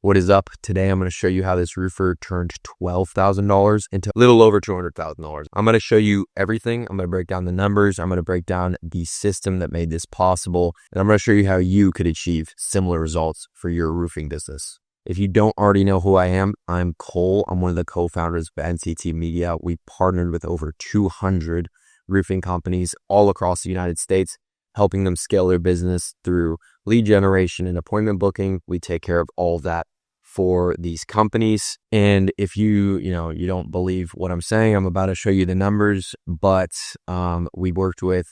What is up? Today I'm going to show you how this roofer turned $12,000 into a little over $200,000. I'm going to show you everything. I'm going to break down the numbers. I'm going to break down the system that made this possible. And I'm going to show you how you could achieve similar results for your roofing business. If you don't already know who I am, I'm Cole. I'm one of the co-founders of NCT Media. We partnered with over 200 roofing companies all across the United States, helping them scale their business through lead generation and appointment booking. We take care of all of that for these companies. And if you don't believe what I'm saying, I'm about to show you the numbers, but we worked with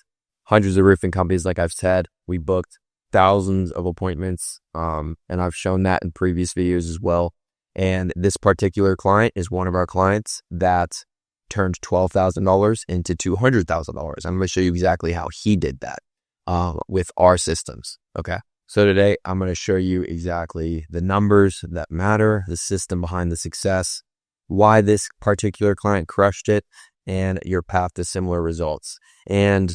hundreds of roofing companies. Like I've said, we booked thousands of appointments, and I've shown that in previous videos as well. And this particular client is one of our clients that turned $12,000 into $200,000. I'm going to show you exactly how he did that with our systems. Okay. So today I'm going to show you exactly the numbers that matter, the system behind the success, why this particular client crushed it, and your path to similar results. And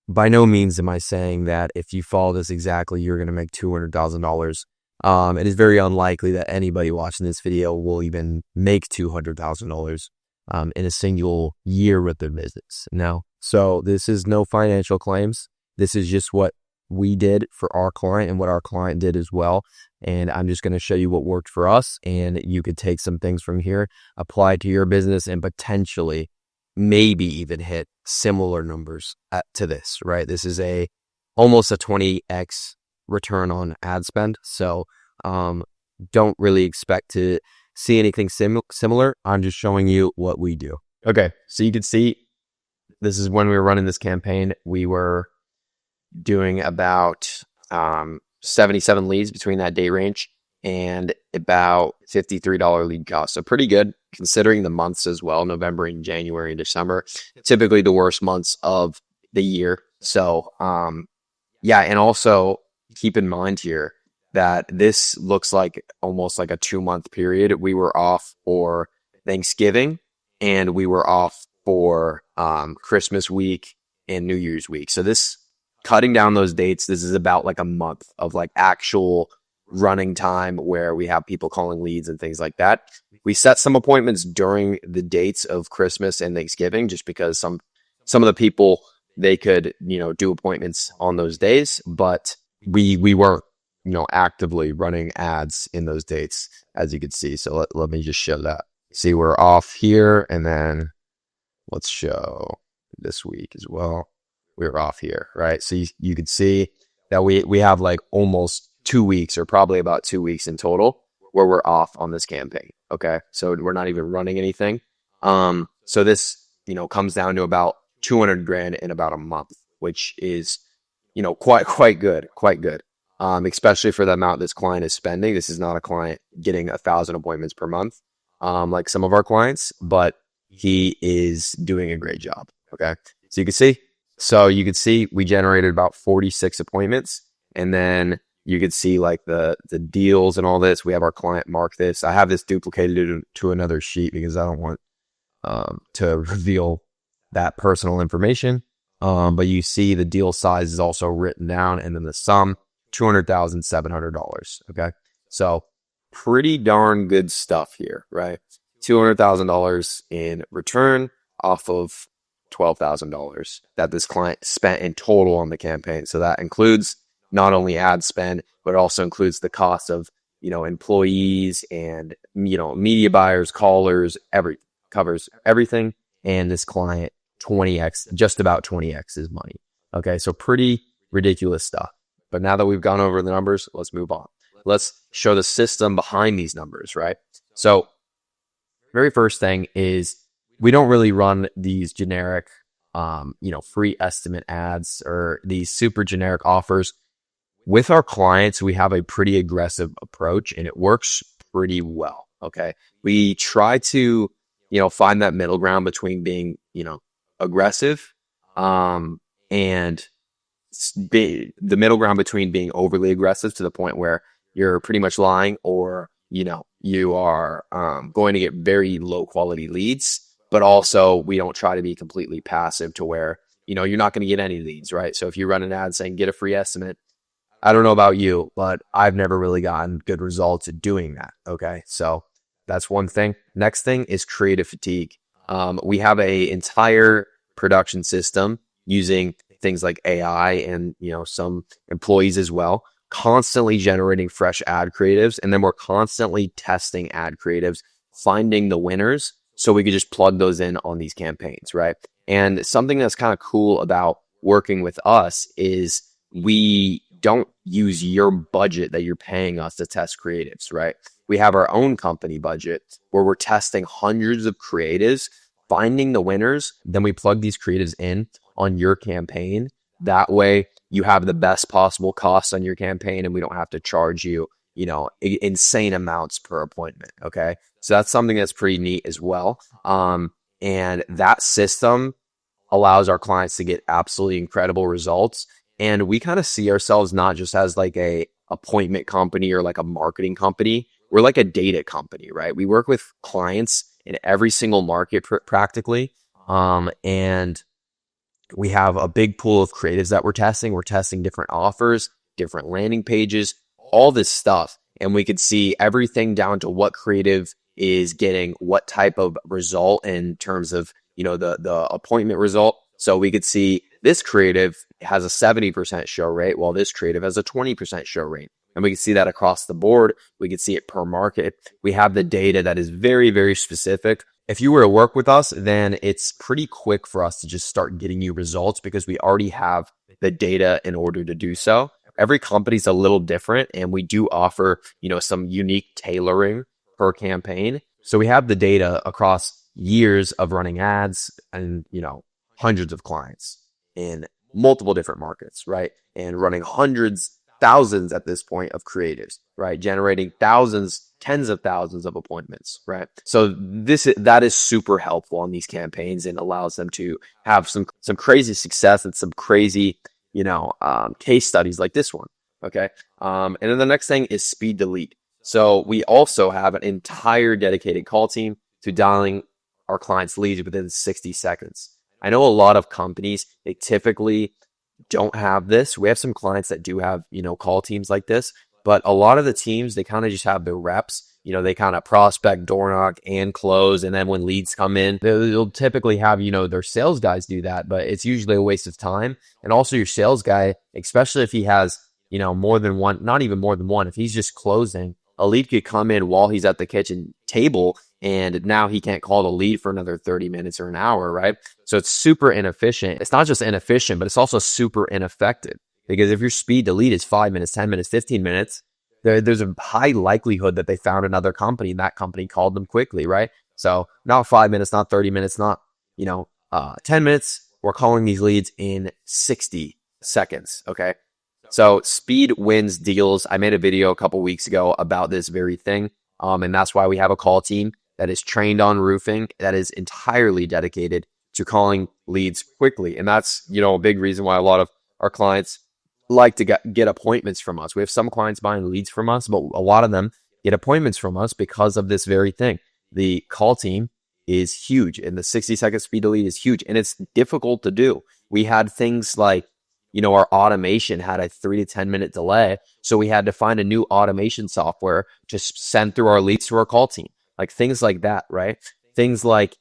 by no means am I saying that if you follow this exactly, you're going to make $200,000. It is very unlikely that anybody watching this video will even make $200,000 in a single year with their business. No. So this is no financial claims. This is just what we did for our client and what our client did as well. And I'm just going to show you what worked for us, and you could take some things from here, apply to your business, and potentially maybe even hit similar numbers to this, right? This is almost a 20x return on ad spend. So don't really expect to see anything similar. I'm just showing you what we do. Okay, so you can see this is when we were running this campaign. We were doing about 77 leads between that date range and about $53 lead cost. So pretty good considering the months as well, November and January and December, typically the worst months of the year. So yeah, and also keep in mind here that this looks like almost like a 2-month period. We were off for Thanksgiving and we were off for Christmas week and New Year's week. So this cutting down those dates, this is about like a month of like actual running time where we have people calling leads and things like that. We set some appointments during the dates of Christmas and Thanksgiving just because some of the people, they could, do appointments on those days, but we weren't, actively running ads in those dates, as you can see. So let me just show that. See, we're off here, and then let's show this week as well. We're off here, right? So you can see that we have like almost 2 weeks, or probably about 2 weeks in total, where we're off on this campaign. Okay, so we're not even running anything. So this comes down to about 200 grand in about a month, which is quite good, especially for the amount this client is spending. This is not a client getting 1,000 appointments per month, like some of our clients, but he is doing a great job. Okay, so you can see we generated about 46 appointments, and then you could see like the deals and all this. We have our client mark this. I have this duplicated to another sheet because I don't want to reveal that personal information. But you see the deal size is also written down, and then the sum, $200,700. Okay, so pretty darn good stuff here, right? $200,000 in return off of $12,000 that this client spent in total on the campaign. So that includes not only ad spend, but it also includes the cost of, employees and, media buyers, callers, covers everything. And this client 20x, just about 20x his money. Okay. So pretty ridiculous stuff. But now that we've gone over the numbers, let's move on. Let's show the system behind these numbers, right? So very first thing is, we don't really run these generic, free estimate ads or these super generic offers. With our clients, we have a pretty aggressive approach, and it works pretty well. Okay. We try to, find that middle ground between being, aggressive, and the middle ground between being overly aggressive to the point where you're pretty much lying, or, you are going to get very low quality leads. But also, we don't try to be completely passive to where, you're not going to get any leads, right? So if you run an ad saying, get a free estimate, I don't know about you, but I've never really gotten good results at doing that. Okay. So that's one thing. Next thing is creative fatigue. We have a entire production system using things like AI and, some employees as well, constantly generating fresh ad creatives. And then we're constantly testing ad creatives, finding the winners so we could just plug those in on these campaigns, right? And something that's kind of cool about working with us is we don't use your budget that you're paying us to test creatives, right? We have our own company budget where we're testing hundreds of creatives, finding the winners. Then we plug these creatives in on your campaign. That way you have the best possible costs on your campaign and we don't have to charge you, insane amounts per appointment. Okay. So that's something that's pretty neat as well. And that system allows our clients to get absolutely incredible results. And we kind of see ourselves not just as like a appointment company or like a marketing company. We're like a data company, right? We work with clients in every single market practically. And we have a big pool of creatives that we're testing. We're testing different offers, different landing pages, all this stuff. And we could see everything down to what creative is getting what type of result in terms of, the appointment result. So we could see this creative has a 70% show rate, while this creative has a 20% show rate. And we can see that across the board. We can see it per market. We have the data that is very, very specific. If you were to work with us, then it's pretty quick for us to just start getting you results because we already have the data in order to do so. Every company's a little different, and we do offer, some unique tailoring per campaign. So we have the data across years of running ads and, hundreds of clients in multiple different markets, right? And running hundreds, thousands at this point of creatives, right? Generating thousands, tens of thousands of appointments, right? So that is super helpful on these campaigns and allows them to have some crazy success and some crazy, case studies like this one. Okay. And then the next thing is speed to lead. So we also have an entire dedicated call team to dialing our clients' leads within 60 seconds. I know a lot of companies, they typically don't have this. We have some clients that do have, call teams like this, but a lot of the teams, they kind of just have their reps. They kind of prospect, door knock, and close. And then when leads come in, they'll typically have, their sales guys do that, but it's usually a waste of time. And also your sales guy, especially if he has, more than one, not even more than one, if he's just closing, a lead could come in while he's at the kitchen table and now he can't call the lead for another 30 minutes or an hour, right? So it's super inefficient. It's not just inefficient, but it's also super ineffective because if your speed to lead is 5 minutes, 10 minutes, 15 minutes, there's a high likelihood that they found another company and that company called them quickly, right? So not 5 minutes, not 30 minutes, not, 10 minutes. We're calling these leads in 60 seconds, okay? So speed wins deals. I made a video a couple weeks ago about this very thing. And that's why we have a call team that is trained on roofing, that is entirely dedicated to calling leads quickly. And that's, a big reason why a lot of our clients like to get appointments from us. We have some clients buying leads from us, but a lot of them get appointments from us because of this very thing. The call team is huge and the 60-second speed to lead is huge and it's difficult to do. We had things like, our automation had a 3 to 10 minute delay. So we had to find a new automation software to send through our leads to our call team, like things like that, right? Things like,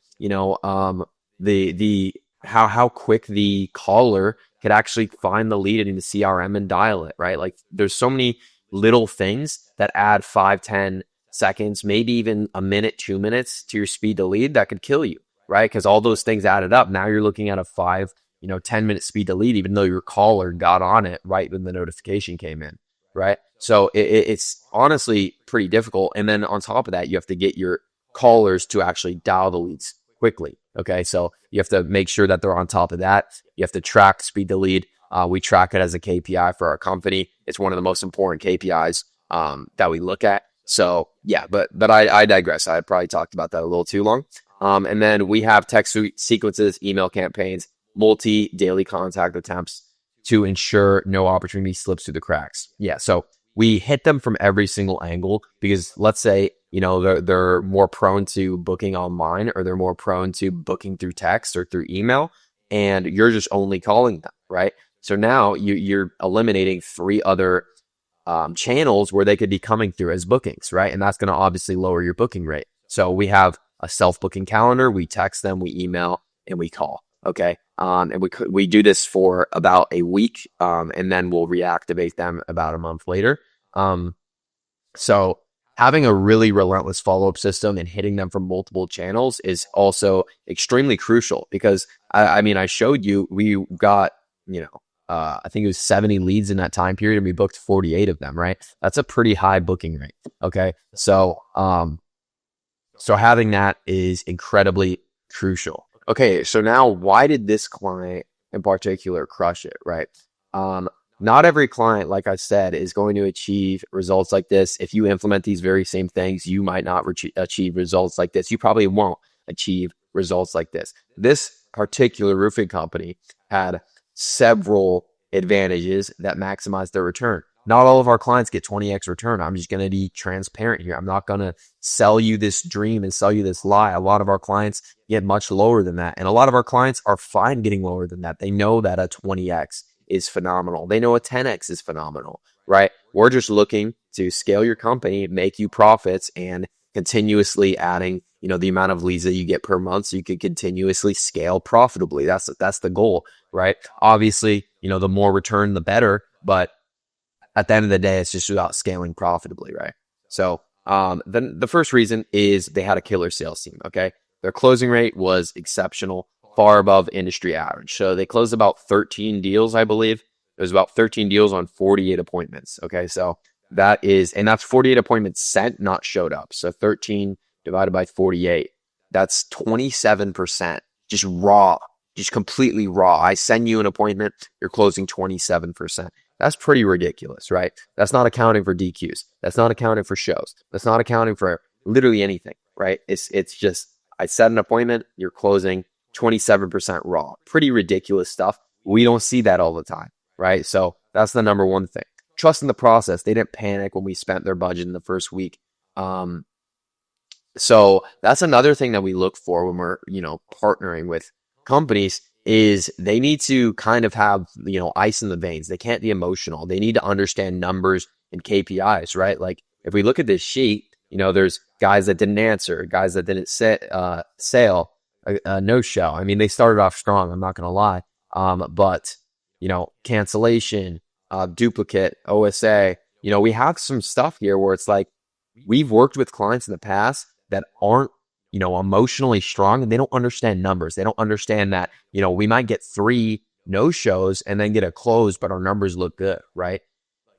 how quick the caller could actually find the lead in the CRM and dial it, right? Like there's so many little things that add 5, 10 seconds, maybe even a minute, 2 minutes to your speed to lead that could kill you, right? Because all those things added up. Now you're looking at a 5, 10-minute speed to lead, even though your caller got on it right when the notification came in, right? So it's honestly pretty difficult. And then on top of that, you have to get your callers to actually dial the leads quickly. Okay. So you have to make sure that they're on top of that. You have to track speed to lead. We track it as a KPI for our company. It's one of the most important KPIs that we look at. So yeah, but I digress. I probably talked about that a little too long. And then we have text sequences, email campaigns, multi-daily contact attempts to ensure no opportunity slips through the cracks. Yeah, so we hit them from every single angle because let's say, they're more prone to booking online or they're more prone to booking through text or through email and you're just only calling them, right? So now you're eliminating 3 other channels where they could be coming through as bookings, right? And that's going to obviously lower your booking rate. So we have a self-booking calendar. We text them, we email, and we call. Okay. And we do this for about a week, and then we'll reactivate them about a month later. So having a really relentless follow-up system and hitting them from multiple channels is also extremely crucial because I mean, I showed you, we got, I think it was 70 leads in that time period and we booked 48 of them, right? That's a pretty high booking rate. Okay. So having that is incredibly crucial. Okay. So now why did this client in particular crush it, right? Not every client, like I said, is going to achieve results like this. If you implement these very same things, you might not achieve results like this. You probably won't achieve results like this. This particular roofing company had several advantages that maximize their return. Not all of our clients get 20x return. I'm just going to be transparent here. I'm not going to sell you this dream and sell you this lie. A lot of our clients get much lower than that. And a lot of our clients are fine getting lower than that. They know that a 20x is phenomenal. They know a 10x is phenomenal, right? We're just looking to scale your company, make you profits, and continuously adding, the amount of leads that you get per month so you can continuously scale profitably. That's the goal, right? Obviously, the more return, the better, but at the end of the day, it's just about scaling profitably, right? So then the first reason is they had a killer sales team, okay? Their closing rate was exceptional, far above industry average. So they closed about 13 deals, I believe. It was about 13 deals on 48 appointments. Okay. So that's 48 appointments sent, not showed up. So 13 divided by 48, that's 27%, just raw, just completely raw. I send you an appointment, you're closing 27%. That's pretty ridiculous, right? That's not accounting for DQs. That's not accounting for shows. That's not accounting for literally anything, right? It's just, I set an appointment, you're closing 27% raw. Pretty ridiculous stuff. We don't see that all the time, right? So that's the number one thing. Trust in the process. They didn't panic when we spent their budget in the first week. So that's another thing that we look for when we're, partnering with companies is they need to kind of have, ice in the veins. They can't be emotional. They need to understand numbers and KPIs, right? Like if we look at this sheet, there's guys that didn't answer, guys that didn't sale, no show. I mean, they started off strong. I'm not going to lie. But cancellation, duplicate, OSA, we have some stuff here where it's like, we've worked with clients in the past that aren't, emotionally strong and they don't understand numbers. They don't understand that, we might get 3 no shows and then get a close, but our numbers look good, right?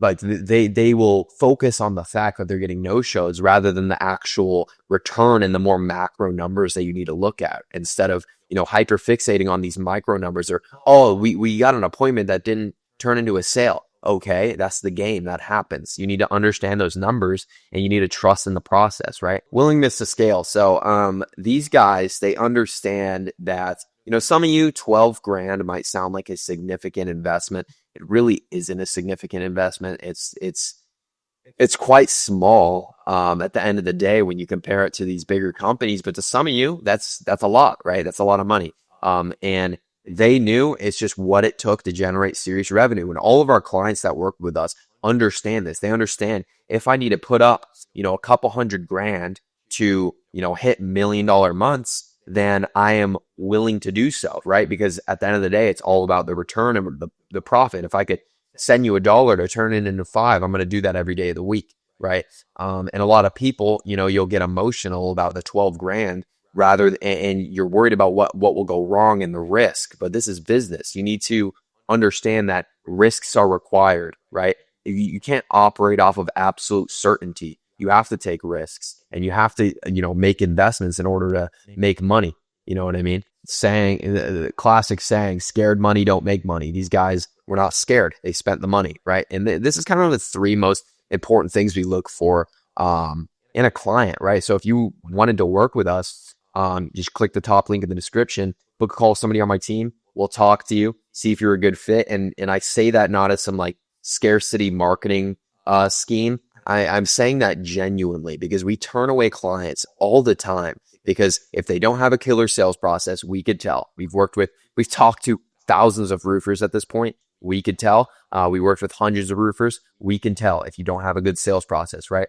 Like they will focus on the fact that they're getting no shows rather than the actual return and the more macro numbers that you need to look at instead of, hyper fixating on these micro numbers or, oh, we got an appointment that didn't turn into a sale. Okay, that's the game. That happens. You need to understand those numbers and you need to trust in the process, right? Willingness to scale. So these guys, they understand that, some of you, 12 grand might sound like a significant investment. It really isn't a significant investment. It's quite small at the end of the day when you compare it to these bigger companies. But to some of you, that's a lot, right? That's a lot of money. And they knew it's just what it took to generate serious revenue. And all of our clients that work with us understand this. They understand if I need to put up, a couple $100,000 to, hit $1 million months, then I am willing to do so, right? Because at the end of the day, it's all about the return and the profit. If I could send you $1 to turn it into 5, I'm going to do that every day of the week, right? And a lot of people, you'll get emotional about the 12 grand and you're worried about what will go wrong and the risk. But this is business. You need to understand that risks are required, right? You can't operate off of absolute certainty. You have to take risks and you have to, make investments in order to make money. You know what I mean? The classic saying, scared money don't make money. These guys were not scared. They spent the money, right? And this is kind of the 3 most important things we look for in a client, right? So if you wanted to work with us, just click the top link in the description, book a call with somebody on my team. We'll talk to you, see if you're a good fit. And I say that not as some like scarcity marketing scheme. I'm saying that genuinely because we turn away clients all the time because if they don't have a killer sales process, we could tell. We've talked to thousands of roofers at this point. We could tell. We worked with hundreds of roofers. We can tell if you don't have a good sales process, right?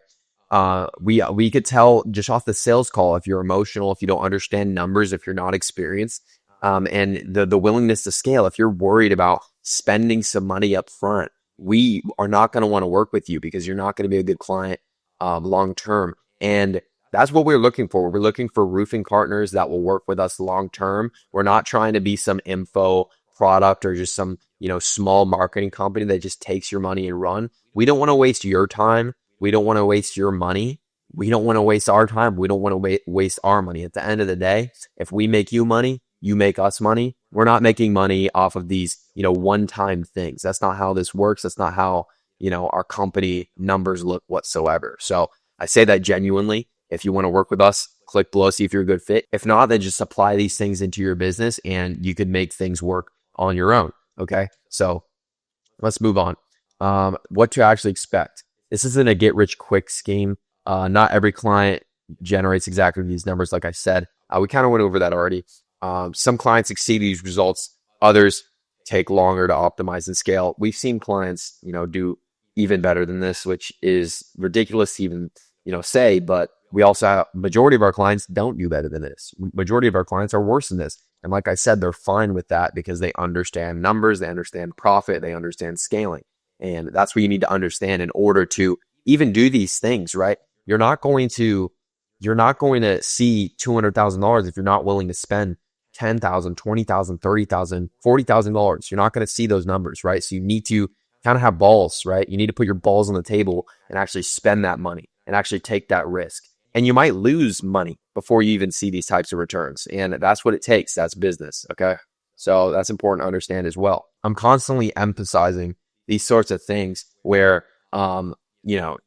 We could tell just off the sales call if you're emotional, if you don't understand numbers, if you're not experienced, and the willingness to scale. If you're worried about spending some money up front, we are not going to want to work with you because you're not going to be a good client long term. And that's what we're looking for. We're looking for roofing partners that will work with us long term. We're not trying to be some info product or just some, small marketing company that just takes your money and run. We don't want to waste your time. We don't want to waste your money. We don't want to waste our time. We don't want to waste our money. At the end of the day, if we make you money, you make us money. We're not making money off of these, one-time things. That's not how this works. That's not how, our company numbers look whatsoever. So I say that genuinely. If you want to work with us, click below, see if you're a good fit. If not, then just apply these things into your business and you could make things work on your own. Okay. So let's move on. What to actually expect. This isn't a get rich quick scheme. Not every client generates exactly these numbers. Like I said, we kind of went over that already. Some clients exceed these results. Others take longer to optimize and scale. We've seen clients, do even better than this, which is ridiculous to even, say, but we also have majority of our clients don't do better than this. Majority of our clients are worse than this. And like I said, they're fine with that because they understand numbers, they understand profit, they understand scaling. And that's what you need to understand in order to even do these things, right? You're not going to see $200,000 if you're not willing to spend $10,000, $20,000, $30,000, $40,000. You're not going to see those numbers, right? So you need to kind of have balls, right? You need to put your balls on the table and actually spend that money and actually take that risk. And you might lose money before you even see these types of returns. And that's what it takes. That's business. Okay. So that's important to understand as well. I'm constantly emphasizing these sorts of things where,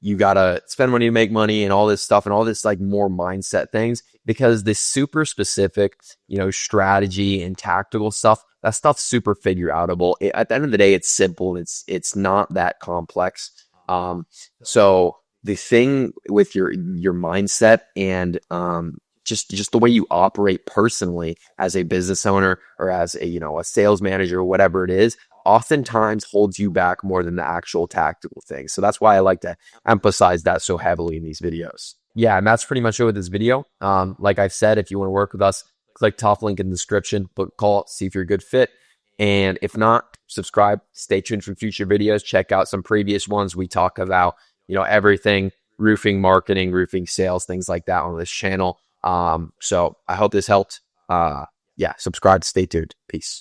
you gotta spend money to make money and all this stuff and all this like more mindset things, because this super specific, strategy and tactical stuff, that stuff's super figure outable. At the end of the day, it's simple. It's not that complex. So the thing with your mindset and, just the way you operate personally as a business owner or as a sales manager or whatever it is, oftentimes holds you back more than the actual tactical things. So that's why I like to emphasize that so heavily in these videos. Yeah, and that's pretty much it with this video. Like I've said, if you want to work with us, click top link in the description, book a call, see if you're a good fit. And if not, subscribe, stay tuned for future videos. Check out some previous ones. We talk about, everything, roofing, marketing, roofing sales, things like that on this channel. So I hope this helped. Subscribe, stay tuned. Peace.